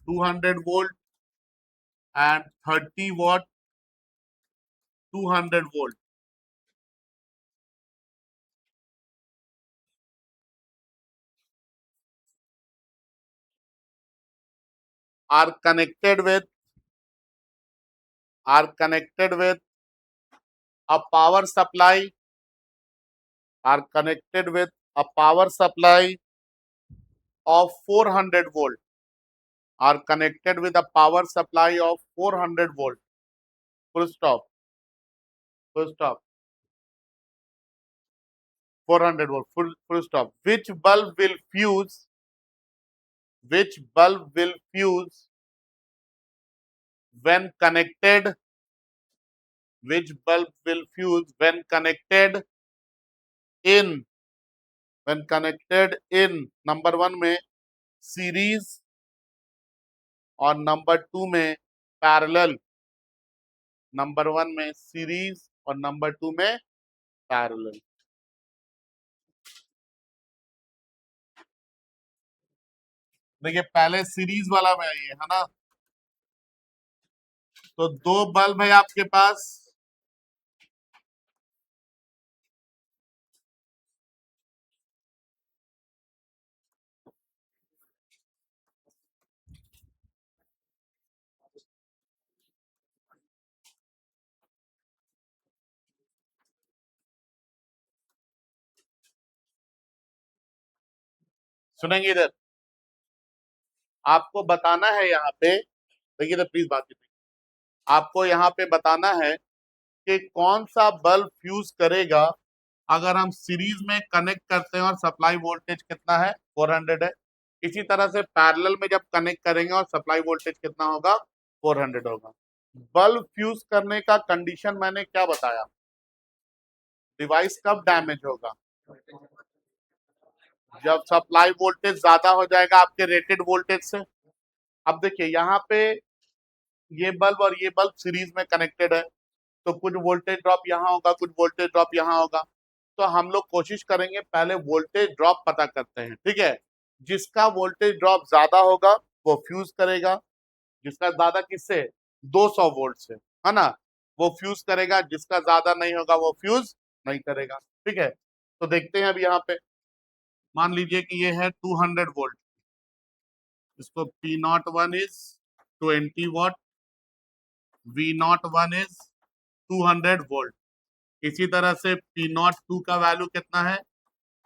A: 200 volt and 30 watt 200 volt are connected with a power supply are connected with a power supply of 400 volt are connected with a power supply of 400 volt full stop 400 volt full stop which bulb will fuse when connected which bulb will fuse in when connected in number one में series और number two में parallel number one में series और number two में parallel देखिए पहले series वाला में आइए, है ना। तो दो बल्ब है आपके पास, सुनेंगे इधर। आपको बताना है यहाँ पे, देखिए इधर प्लीज बात कीजिए। आपको यहाँ पे बताना है कि कौन सा बल्ब फ्यूज करेगा अगर हम सीरीज में कनेक्ट करते हैं और सप्लाई वोल्टेज कितना है, 400 है। इसी तरह से पैरेलल में जब कनेक्ट करेंगे और सप्लाई वोल्टेज कितना होगा, 400 होगा। बल्ब फ्यूज करने का कंडीशन मैंने क्या बताया, डिवाइस कब डैमेज होगा, जब सप्लाई वोल्टेज ज्यादा हो जाएगा आपके रेटेड वोल्टेज से। अब देखिए यहाँ पे ये बल्ब और ये बल्ब सीरीज में कनेक्टेड है, तो कुछ वोल्टेज ड्रॉप यहाँ होगा, कुछ वोल्टेज ड्रॉप यहाँ होगा। तो हम लोग कोशिश करेंगे पहले वोल्टेज ड्रॉप पता करते हैं, ठीक है। जिसका वोल्टेज ड्रॉप ज्यादा होगा वो फ्यूज करेगा, जिसका ज्यादा किससे, 200 वोल्ट से, है ना, वो फ्यूज करेगा। जिसका ज्यादा नहीं होगा वो फ्यूज नहीं करेगा, ठीक है। तो देखते हैं अब यहाँ पे, मान लीजिए कि ये है 200 वोल्ट, इसको P01 is 20 watt, V01 is 200 volt. इसी तरह से P02 का वैल्यू कितना है,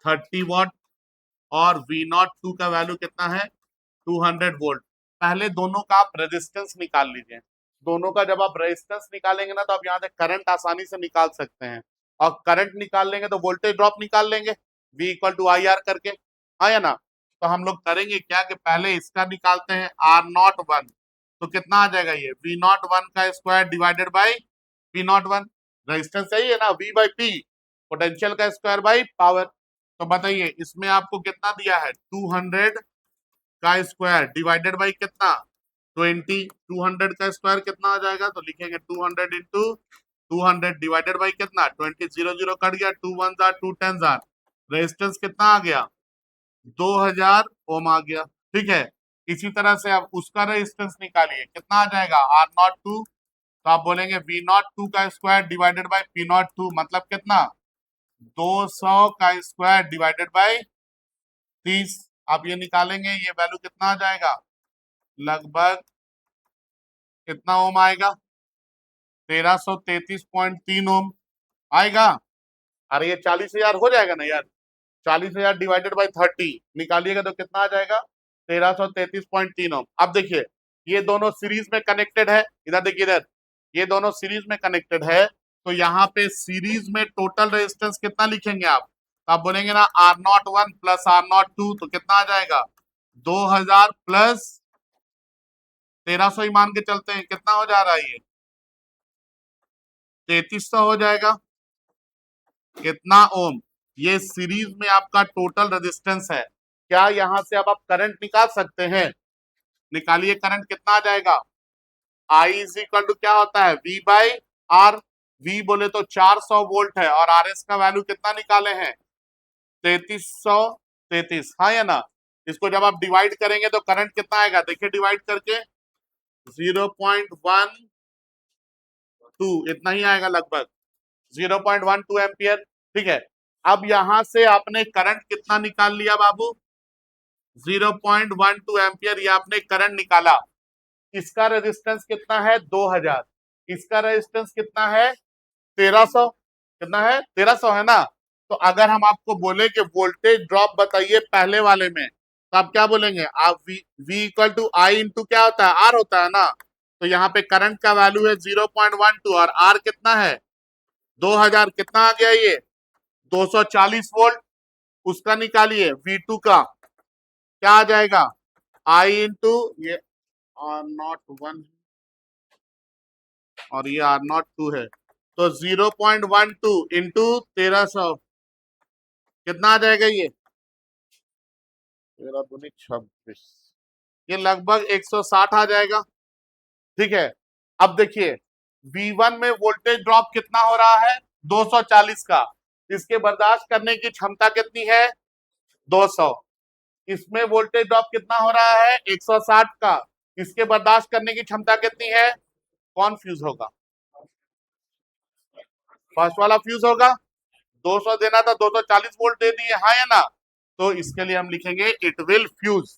A: 30 वाट, और V02 का वैल्यू कितना है, 200 वोल्ट। पहले दोनों का आप रेजिस्टेंस निकाल लीजिए। दोनों का जब आप रेजिस्टेंस निकालेंगे ना, तो आप यहाँ से करंट आसानी से निकाल सकते हैं, और करंट निकाल लेंगे तो वोल्टेज ड्रॉप निकाल लेंगे, V equal to i r करके, हाँ या ना। तो हम लोग करेंगे क्या कि पहले इसका निकालते हैं, R01, तो कितना आ जाएगा ये, V01 का square divided by V01, resistance सही है ना, V बाई पी, पोटेंशियल का स्क्वायर बाई पावर। तो बताइए इसमें आपको कितना दिया है, 200 का स्क्वायर डिवाइडेड बाई कितना, 20। 200 का स्क्वायर कितना आ जाएगा, तो लिखेंगे 200 इंटू 200 डिवाइडेड बाई कितना, 20, 0 0 कट गया, 2 1 जार 2 10 जार, रेजिस्टेंस कितना आ गया, 2000 ओम आ गया, ठीक है। इसी तरह से आप उसका रेजिस्टेंस निकालिए, कितना आ जाएगा, R02, तो आप बोलेंगे V02 का स्क्वायर डिवाइडेड बाई P02, मतलब कितना, 200 का स्क्वायर डिवाइडेड बाई 30। आप ये निकालेंगे, ये वैल्यू कितना आ जाएगा, लगभग कितना ओम आएगा, 1333.3 ओम आएगा। अरे ये 40,000 हो जाएगा ना यार, 40,000 डिवाइडेड बाई 30 निकालिएगा तो कितना आ जाएगा, 1333.3 ओम। अब देखिए ये दोनों सीरीज में कनेक्टेड है, इधर देखिए इधर, ये दोनों सीरीज में कनेक्टेड है, तो यहाँ पे सीरीज में टोटल रेजिस्टेंस कितना लिखेंगे आप, तो आप बोलेंगे ना R01 प्लस R02, तो कितना आ जाएगा, 2000 प्लस 1300 ही मान के चलते हैं, कितना हो जा रहा है ये, 3300 हो जाएगा, कितना ओम। ये सीरीज में आपका टोटल रेजिस्टेंस है। क्या यहां से अब आप करंट निकाल सकते हैं, निकालिए, करंट कितना आ जाएगा, I इज इक्वल टू क्या होता है, V बाई आर। V बोले तो 400 वोल्ट है, और RS का वैल्यू कितना निकाले हैं, 3333, हाँ या ना। इसको जब आप डिवाइड करेंगे तो करंट कितना आएगा, देखिए डिवाइड करके 0.12, इतना ही आएगा लगभग, 0.12 एम्पियर, ठीक है। अब यहां से आपने करंट कितना निकाल लिया बाबू, 0.12 एम्पियर, ये आपने करंट निकाला। इसका रेजिस्टेंस कितना है, 2000, इसका रेजिस्टेंस कितना है, 1300, कितना है, 1300 है ना। तो अगर हम आपको बोले कि वोल्टेज ड्रॉप बताइए पहले वाले में, तो आप क्या बोलेंगे, आप V equal to i into क्या होता है, R होता है ना। तो यहाँ पे करंट का वैल्यू है 0.12, और R कितना है, 2000, कितना आ गया ये, 240 वोल्ट। उसका निकालिए V2 का, क्या आ जाएगा, I इंटू ये R01 और ये R02 है, तो 0.12 इंटू 1300, कितना आ जाएगा ये, 13 दूनी 26, ये लगभग 160 आ जाएगा, ठीक है। अब देखिए V1 में वोल्टेज ड्रॉप कितना हो रहा है, 240 का, इसके बर्दाश्त करने की क्षमता कितनी है, 200। इसमें वोल्टेज ड्रॉप कितना हो रहा है 160 का, इसके बर्दाश्त करने की क्षमता कितनी है, कौन फ्यूज होगा, फर्स्ट वाला फ्यूज होगा। 200 देना था 240 वोल्ट दे दिए, हाँ या ना, तो इसके लिए हम लिखेंगे it will fuse,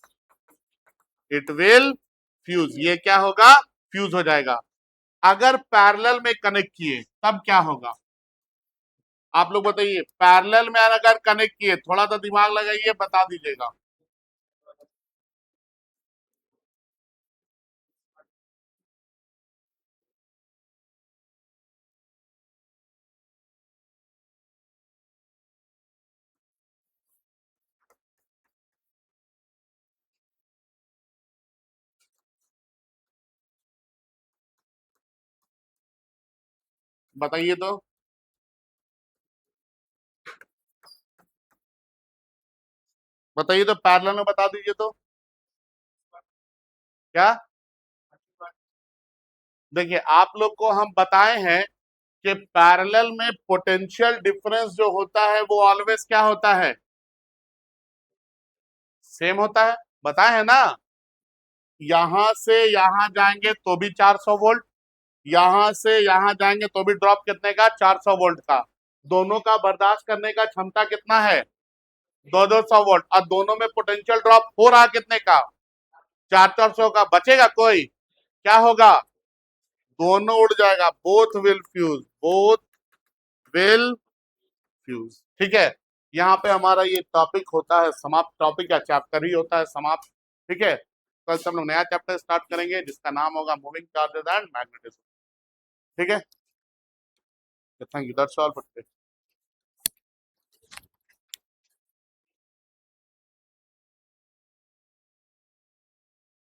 A: it will fuse, ये क्या होगा, फ्यूज हो जाएगा। अगर पैरेलल में कनेक्ट किए तब क्या होगा, आप लोग बताइए, पैरेलल में अगर कनेक्ट किए, थोड़ा सा दिमाग लगाइए, बता दीजिएगा। बताइए तो, बताइए तो, पैरेलल में बता दीजिए तो क्या। देखिए आप लोग को हम बताए हैं कि पैरेलल में पोटेंशियल डिफरेंस जो होता है वो ऑलवेज क्या होता है, सेम होता है, बताए हैं ना। यहां से यहां जाएंगे तो भी 400 वोल्ट, यहां से यहां जाएंगे तो भी ड्रॉप कितने का, 400 वोल्ट का। दोनों का बर्दाश्त करने का क्षमता कितना है, 200 वोल्ट, और दोनों में पोटेंशियल ड्रॉप हो रहा कितने का, 400 का। बचेगा कोई, क्या होगा, दोनों उड़ जाएगा, both will fuse, both will fuse, ठीक है। यहाँ पे हमारा ये टॉपिक होता है समाप्त, टॉपिक या चैप्टर ही होता है समाप्त, ठीक है। कल से हम लोग नया चैप्टर स्टार्ट करेंगे जिसका नाम होगा मूविंग चार्जेस एंड मैग्नेटिज्म, ठीक है। Thank you, that's all for today.